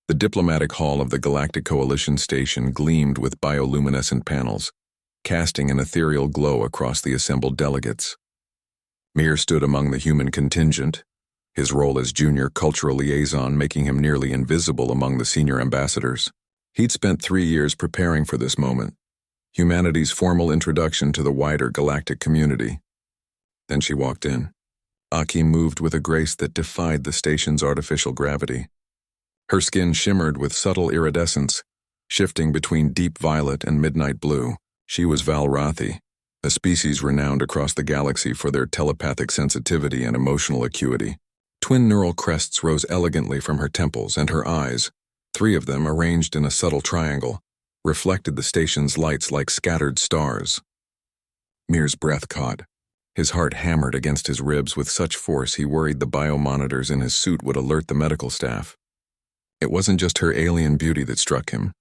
The diplomatic hall of the Galactic Coalition station gleamed with bioluminescent panels, casting an ethereal glow across the assembled delegates. Mir stood among the human contingent, his role as junior cultural liaison making him nearly invisible among the senior ambassadors. He'd spent 3 years preparing for this moment, humanity's formal introduction to the wider galactic community. Then she walked in. Akim moved with a grace that defied the station's artificial gravity. Her skin shimmered with subtle iridescence, shifting between deep violet and midnight blue. She was Valrathi, a species renowned across the galaxy for their telepathic sensitivity and emotional acuity. Twin neural crests rose elegantly from her temples, and her eyes, 3 of them arranged in a subtle triangle, reflected the station's lights like scattered stars. Mir's breath caught. His heart hammered against his ribs with such force he worried the biomonitors in his suit would alert the medical staff. It wasn't just her alien beauty that struck him,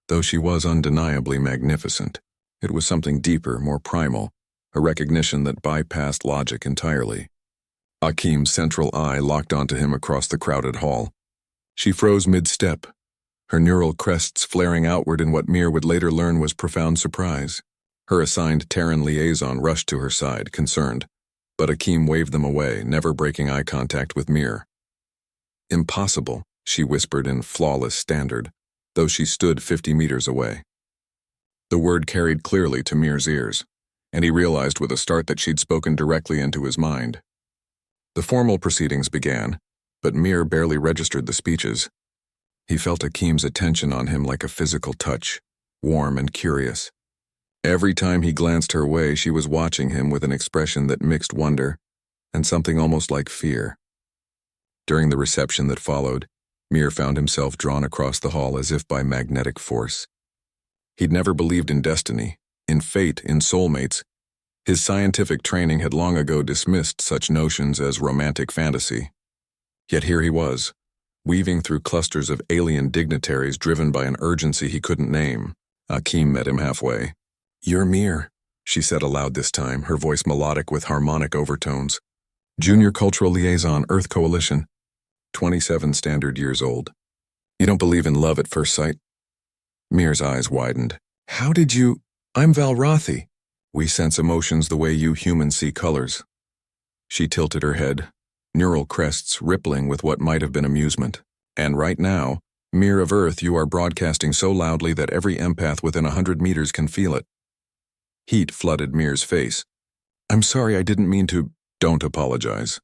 though she was undeniably magnificent. It was something deeper, more primal, a recognition that bypassed logic entirely. Akim's central eye locked onto him across the crowded hall. She froze mid-step, her neural crests flaring outward in what Mir would later learn was profound surprise. Her assigned Terran liaison rushed to her side, concerned, but Akim waved them away, never breaking eye contact with Mir. "Impossible," she whispered in flawless standard, though she stood 50 meters away. The word carried clearly to Mir's ears, and he realized with a start that she'd spoken directly into his mind. The formal proceedings began, but Mir barely registered the speeches. He felt Akim's attention on him like a physical touch, warm and curious. Every time he glanced her way, she was watching him with an expression that mixed wonder and something almost like fear. During the reception that followed, Mir found himself drawn across the hall as if by magnetic force. He'd never believed in destiny, in fate, in soulmates. His scientific training had long ago dismissed such notions as romantic fantasy. Yet here he was, weaving through clusters of alien dignitaries driven by an urgency he couldn't name. Akim met him halfway. "You're Mir," she said aloud this time, her voice melodic with harmonic overtones. "Junior Cultural Liaison, Earth Coalition. 27 standard years old. You don't believe in love at first sight?" Mir's eyes widened. "How did you—" "I'm Valrathi. We sense emotions the way you humans see colors." She tilted her head, neural crests rippling with what might have been amusement. "And right now, Mir of Earth, you are broadcasting so loudly that every empath within 100 meters can feel it." Heat flooded Mir's face. "I'm sorry, I didn't mean to—" "Don't apologize."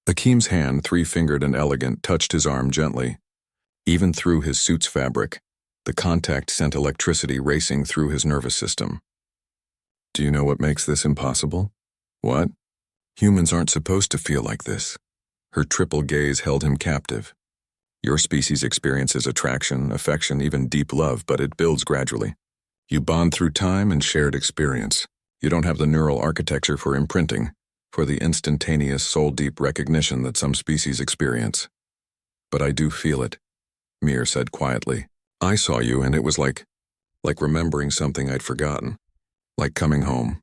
Akim's hand, 3-fingered and elegant, touched his arm gently. Even through his suit's fabric, the contact sent electricity racing through his nervous system. "Do you know what makes this impossible?" "What?" "Humans aren't supposed to feel like this." Her triple gaze held him captive. "Your species experiences attraction, affection, even deep love, but it builds gradually. You bond through time and shared experience. You don't have the neural architecture for imprinting, for the instantaneous soul-deep recognition that some species experience." "But I do feel it," Mir said quietly. "I saw you and it was like remembering something I'd forgotten. Like coming home."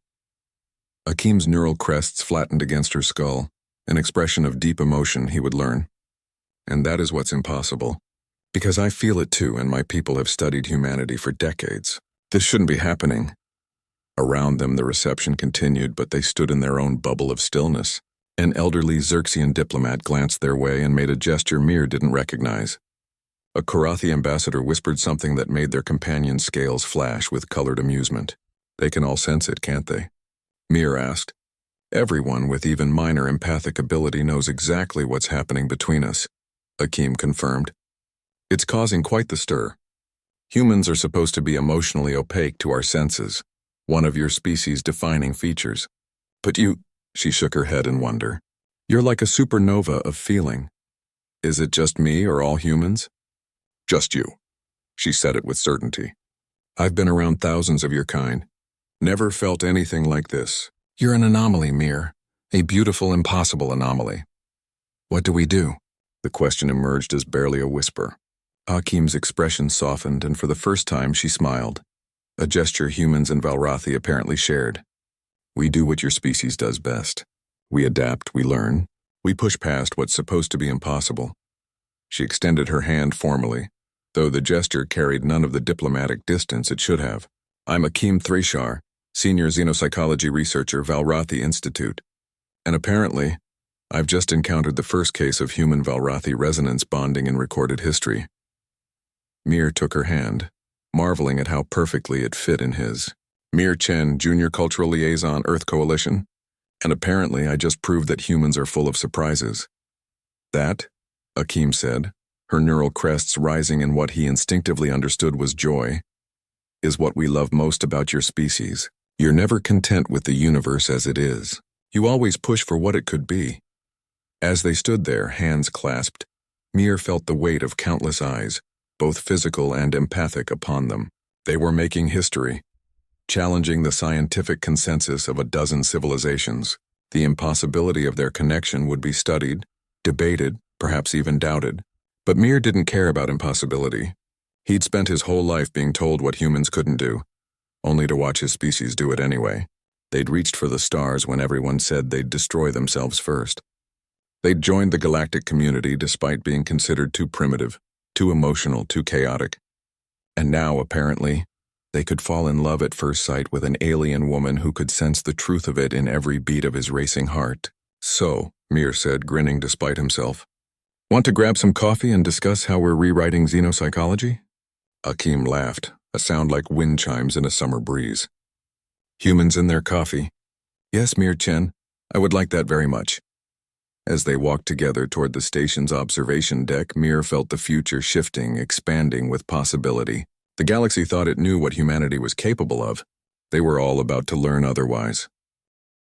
Akim's neural crests flattened against her skull, an expression of deep emotion he would learn. "And that is what's impossible. Because I feel it too, and my people have studied humanity for decades. This shouldn't be happening." Around them the reception continued, but they stood in their own bubble of stillness. An elderly Xerxian diplomat glanced their way and made a gesture Mir didn't recognize. A Korathi ambassador whispered something that made their companions' scales flash with colored amusement. "They can all sense it, can't they?" Mir asked. "Everyone with even minor empathic ability knows exactly what's happening between us," Akim confirmed. "It's causing quite the stir. Humans are supposed to be emotionally opaque to our senses, one of your species' defining features. But you—" she shook her head in wonder. "You're like a supernova of feeling. Is it just me or all humans?" "Just you." She said it with certainty. "I've been around thousands of your kind. Never felt anything like this. You're an anomaly, Mir. A beautiful, impossible anomaly." "What do we do?" The question emerged as barely a whisper. Akim's expression softened, and for the first time she smiled, a gesture humans and Valrathi apparently shared. "We do what your species does best. We adapt, we learn, we push past what's supposed to be impossible." She extended her hand formally, though the gesture carried none of the diplomatic distance it should have. I'm Akeem Threshar, senior xenopsychology researcher, Valrathi Institute. And apparently, I've just encountered the first case of human Valrathi resonance bonding in recorded history. Mir took her hand, marveling at how perfectly it fit in his. Mir Chen, Junior Cultural Liaison, Earth Coalition. And apparently I just proved that humans are full of surprises. That, Akeem said, her neural crests rising in what he instinctively understood was joy, is what we love most about your species. You're never content with the universe as it is. You always push for what it could be. As they stood there, hands clasped, Mir felt the weight of countless eyes, both physical and empathic, upon them. They were making history, challenging the scientific consensus of a dozen civilizations. The impossibility of their connection would be studied, debated, perhaps even doubted. But Mir didn't care about impossibility. He'd spent his whole life being told what humans couldn't do, only to watch his species do it anyway. They'd reached for the stars when everyone said they'd destroy themselves first. They'd joined the galactic community despite being considered too primitive, too emotional, too chaotic. And now, apparently, they could fall in love at first sight with an alien woman who could sense the truth of it in every beat of his racing heart. So, Mir said, grinning despite himself, "Want to grab some coffee and discuss how we're rewriting xenopsychology?" Akeem laughed, a sound like wind chimes in a summer breeze. "Humans and their coffee. Yes, Mir Chen, I would like that very much." As they walked together toward the station's observation deck, Mir felt the future shifting, expanding with possibility. The galaxy thought it knew what humanity was capable of. They were all about to learn otherwise.